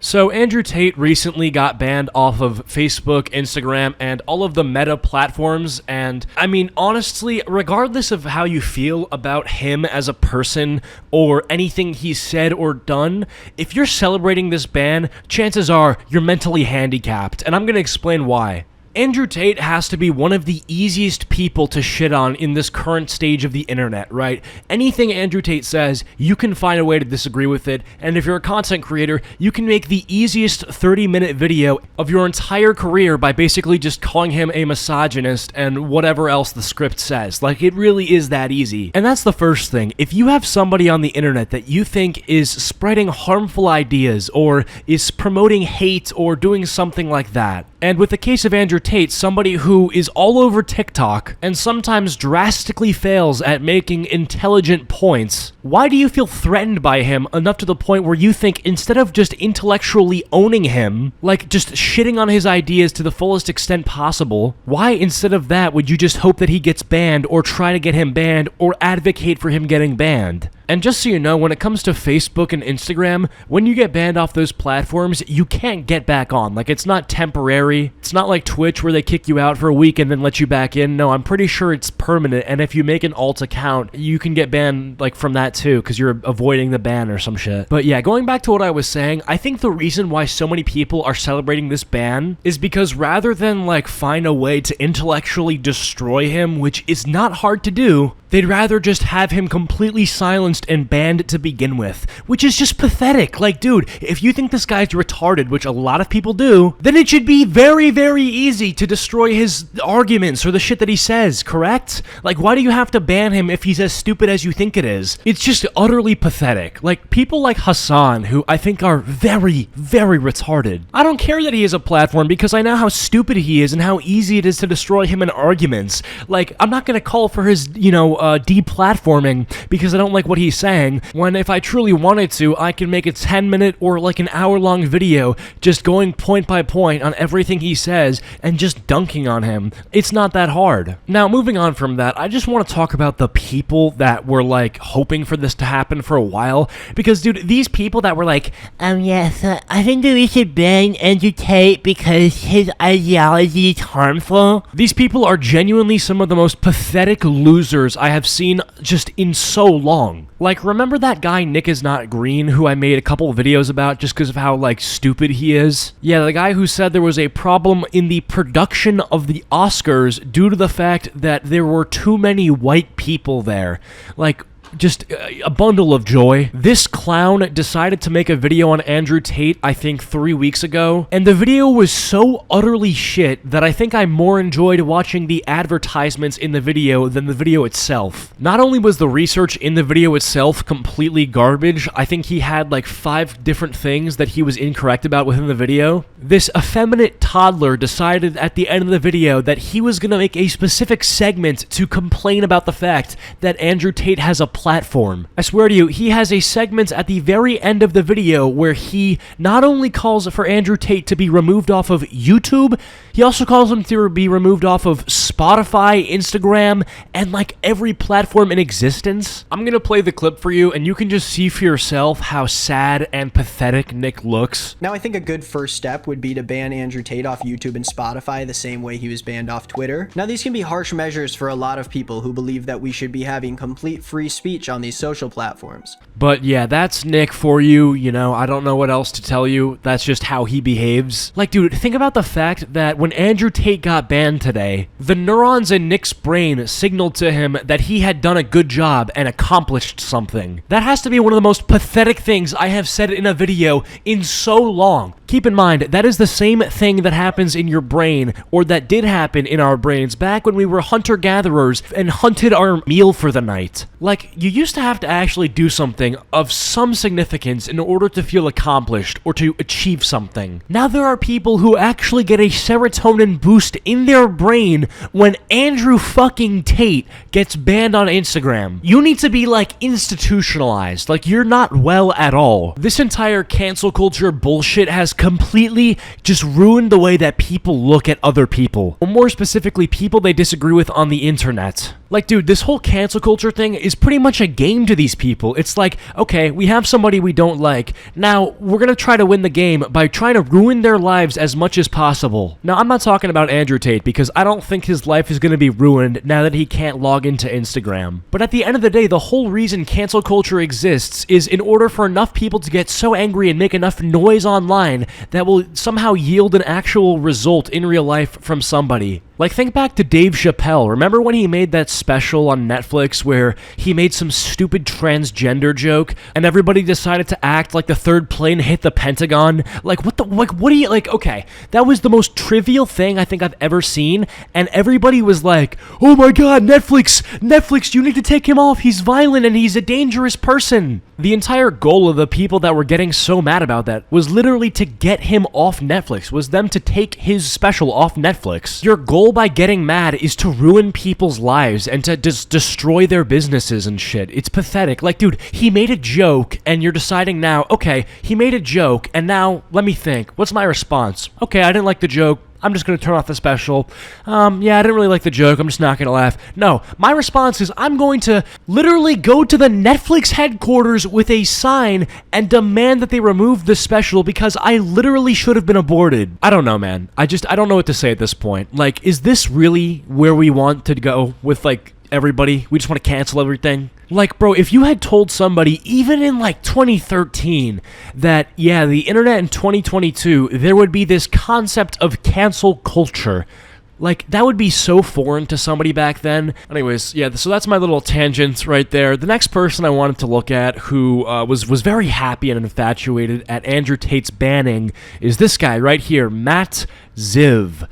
So Andrew Tate recently got banned off of Facebook, Instagram, and all of the meta platforms, and I mean, honestly, regardless of how you feel about him as a person or anything he's said or done, if you're celebrating this ban, chances are you're mentally handicapped, and I'm gonna explain why. Andrew Tate has to be one of the easiest people to shit on in this current stage of the internet, right? Anything Andrew Tate says, you can find a way to disagree with it, and if you're a content creator, you can make the easiest 30-minute video of your entire career by basically just calling him a misogynist and whatever else the script says. Like, it really is that easy. And that's the first thing. If you have somebody on the internet that you think is spreading harmful ideas or is promoting hate or doing something like that, and with the case of Andrew Tate, somebody who is all over TikTok and sometimes drastically fails at making intelligent points, why do you feel threatened by him enough to the point where you think instead of just intellectually owning him, like just shitting on his ideas to the fullest extent possible, why instead of that would you just hope that he gets banned or try to get him banned or advocate for him getting banned? And just so you know, when it comes to Facebook and Instagram, when you get banned off those platforms, you can't get back on. Like, it's not temporary. It's not like Twitch where they kick you out for a week and then let you back in. No, I'm pretty sure it's permanent, and if you make an alt account, you can get banned, like, from that too, because you're avoiding the ban or some shit. But yeah, going back to what I was saying, I think the reason why so many people are celebrating this ban is because rather than, like, find a way to intellectually destroy him, which is not hard to do, they'd rather just have him completely silenced and banned to begin with, which is just pathetic. Like, dude, if you think this guy's retarded, which a lot of people do, then it should be very, very easy to destroy his arguments or the shit that he says, correct? Like, why do you have to ban him if he's as stupid as you think it is? It's just utterly pathetic. Like, people like Hassan, who I think are very, very retarded. I don't care that he has a platform because I know how stupid he is and how easy it is to destroy him in arguments. Like, I'm not gonna call for his, deplatforming because I don't like what he's saying, when if I truly wanted to, I can make a 10-minute or like an hour-long video just going point by point on everything he says and just dunking on him. It's not that hard. Now, moving on from that, I just want to talk about the people that were like hoping for this to happen for a while, because dude, these people that were like, yes, I think that we should ban Andrew Tate because his ideology is harmful. These people are genuinely some of the most pathetic losers I have seen just in so long. Like, remember that guy Nick is Not Green who I made a couple of videos about just because of how, like, stupid he is? Yeah, the guy who said there was a problem in the production of the Oscars due to the fact that there were too many white people there. Like, just a bundle of joy. This clown decided to make a video on Andrew Tate, I think 3 weeks ago, and the video was so utterly shit that I think I more enjoyed watching the advertisements in the video than the video itself. Not only was the research in the video itself completely garbage, I think he had like 5 different things that he was incorrect about within the video. This effeminate toddler decided at the end of the video that he was gonna make a specific segment to complain about the fact that Andrew Tate has a platform. I swear to you, he has a segment at the very end of the video where he not only calls for Andrew Tate to be removed off of YouTube, he also calls him to be removed off of Spotify, Instagram, and like every platform in existence. I'm gonna play the clip for you and you can just see for yourself how sad and pathetic Nick looks. Now, I think a good first step would be to ban Andrew Tate off YouTube and Spotify the same way he was banned off Twitter. Now, these can be harsh measures for a lot of people who believe that we should be having complete free speech on these social platforms. But yeah, that's Nick for you, you know, I don't know what else to tell you. That's just how he behaves. Like, dude, think about the fact that when Andrew Tate got banned today, the neurons in Nick's brain signaled to him that he had done a good job and accomplished something. That has to be one of the most pathetic things I have said in a video in so long. Keep in mind, that is the same thing that happens in your brain, or that did happen in our brains back when we were hunter-gatherers and hunted our meal for the night. Like, you used to have to actually do something of some significance in order to feel accomplished or to achieve something. Now there are people who actually get a serotonin boost in their brain when Andrew fucking Tate gets banned on Instagram. You need to be, like, institutionalized. Like, you're not well at all. This entire cancel culture bullshit has completely just ruined the way that people look at other people, or more specifically, people they disagree with on the internet. Like, dude, this whole cancel culture thing is pretty much a game to these people. It's like, okay, we have somebody we don't like. Now, we're gonna try to win the game by trying to ruin their lives as much as possible. Now, I'm not talking about Andrew Tate, because I don't think his life is gonna be ruined now that he can't log into Instagram. But at the end of the day, the whole reason cancel culture exists is in order for enough people to get so angry and make enough noise online that will somehow yield an actual result in real life from somebody. Like, think back to Dave Chappelle. Remember when he made that special on Netflix where he made some stupid transgender joke and everybody decided to act like the third plane hit the Pentagon? Like, what do you, like, okay, that was the most trivial thing I think I've ever seen, and everybody was like, oh my god, Netflix, you need to take him off, he's violent and he's a dangerous person. The entire goal of the people that were getting so mad about that was literally to get him off Netflix, was them to take his special off Netflix. Your goal by getting mad is to ruin people's lives and to just destroy their businesses and shit. It's pathetic. Like, dude, he made a joke and you're deciding now, okay, he made a joke and now let me think. What's my response? Okay, I didn't like the joke. I'm just going to turn off the special. Yeah, I didn't really like the joke. I'm just not going to laugh. No, my response is I'm going to literally go to the Netflix headquarters with a sign and demand that they remove the special because I literally should have been aborted. I don't know, man. I don't know what to say at this point. Like, is this really where we want to go with, like, everybody? We just want to cancel everything? Like, bro, if you had told somebody, even in, like, 2013, that, yeah, the internet in 2022, there would be this concept of cancel culture, like, that would be so foreign to somebody back then. Anyways, yeah, so that's my little tangent right there. The next person I wanted to look at who was very happy and infatuated at Andrew Tate's banning is this guy right here, Matt Ziv.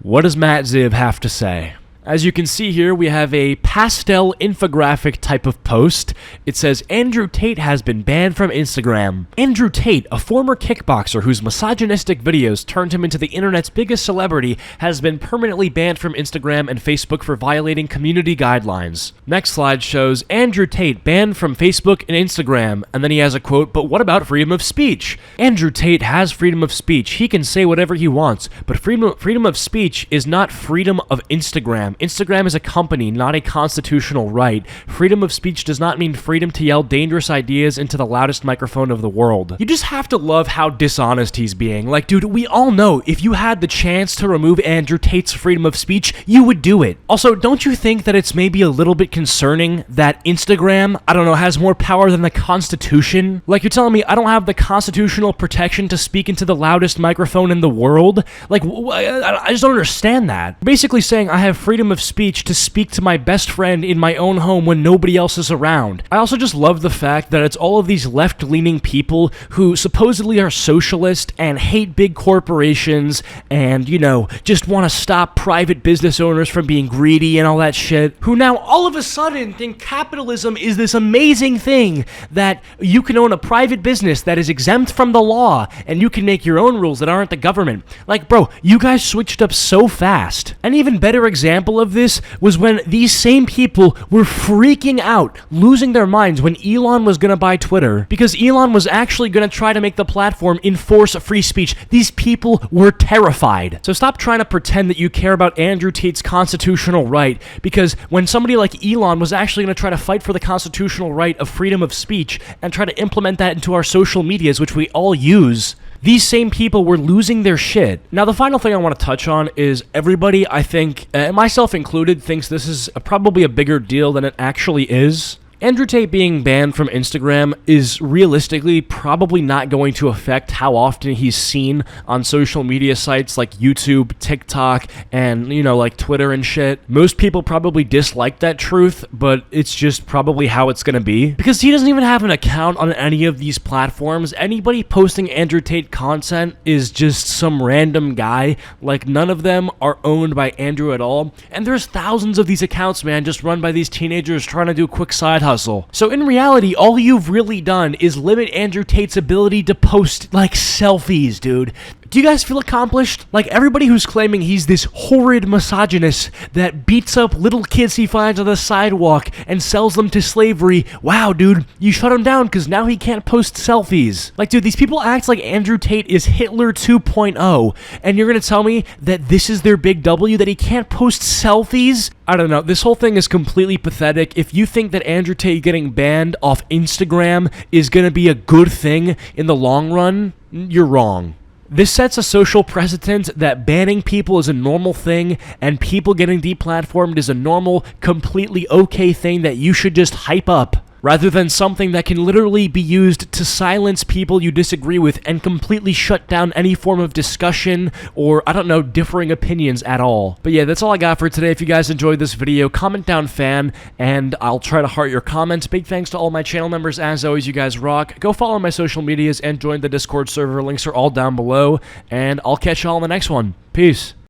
What does Matt Ziv have to say? As you can see here, we have a pastel infographic type of post. It says, Andrew Tate has been banned from Instagram. Andrew Tate, a former kickboxer whose misogynistic videos turned him into the internet's biggest celebrity, has been permanently banned from Instagram and Facebook for violating community guidelines. Next slide shows Andrew Tate banned from Facebook and Instagram, and then he has a quote, but what about freedom of speech? Andrew Tate has freedom of speech. He can say whatever he wants, but freedom of speech is not freedom of Instagram. Instagram is a company, not a constitutional right. Freedom of speech does not mean freedom to yell dangerous ideas into the loudest microphone of the world. You just have to love how dishonest he's being. Like, dude, we all know if you had the chance to remove Andrew Tate's freedom of speech, you would do it. Also, don't you think that it's maybe a little bit concerning that Instagram, I don't know, has more power than the Constitution? Like, you're telling me I don't have the constitutional protection to speak into the loudest microphone in the world? Like, I just don't understand that. Basically saying I have freedom of speech to speak to my best friend in my own home when nobody else is around. I also just love the fact that it's all of these left-leaning people who supposedly are socialist and hate big corporations and, you know, just want to stop private business owners from being greedy and all that shit, who now all of a sudden think capitalism is this amazing thing that you can own a private business that is exempt from the law and you can make your own rules that aren't the government. Like, bro, you guys switched up so fast. An even better example of this was when these same people were freaking out, losing their minds when Elon was gonna buy Twitter, because Elon was actually gonna try to make the platform enforce free speech. These people were terrified. So stop trying to pretend that you care about Andrew Tate's constitutional right, because when somebody like Elon was actually gonna try to fight for the constitutional right of freedom of speech and try to implement that into our social medias, which we all use, these same people were losing their shit. Now, the final thing I want to touch on is everybody, I think, myself included, thinks this is probably a bigger deal than it actually is. Andrew Tate being banned from Instagram is realistically probably not going to affect how often he's seen on social media sites like YouTube, TikTok, and, you know, like Twitter and shit. Most people probably dislike that truth, but it's just probably how it's gonna be. Because he doesn't even have an account on any of these platforms. Anybody posting Andrew Tate content is just some random guy. Like, none of them are owned by Andrew at all. And there's thousands of these accounts, man, just run by these teenagers trying to do a quick side hustle. So in reality, all you've really done is limit Andrew Tate's ability to post, like, selfies, dude. Do you guys feel accomplished? Like, everybody who's claiming he's this horrid misogynist that beats up little kids he finds on the sidewalk and sells them to slavery, wow, dude, you shut him down because now he can't post selfies. Like, dude, these people act like Andrew Tate is Hitler 2.0, and you're gonna tell me that this is their big W, that he can't post selfies? I don't know, this whole thing is completely pathetic. If you think that Andrew Tate getting banned off Instagram is gonna be a good thing in the long run, you're wrong. This sets a social precedent that banning people is a normal thing, and people getting deplatformed is a normal, completely okay thing that you should just hype up, rather than something that can literally be used to silence people you disagree with and completely shut down any form of discussion or, I don't know, differing opinions at all. But yeah, that's all I got for today. If you guys enjoyed this video, comment down fan, and I'll try to heart your comments. Big thanks to all my channel members. As always, you guys rock. Go follow my social medias and join the Discord server. Links are all down below, and I'll catch y'all in the next one. Peace.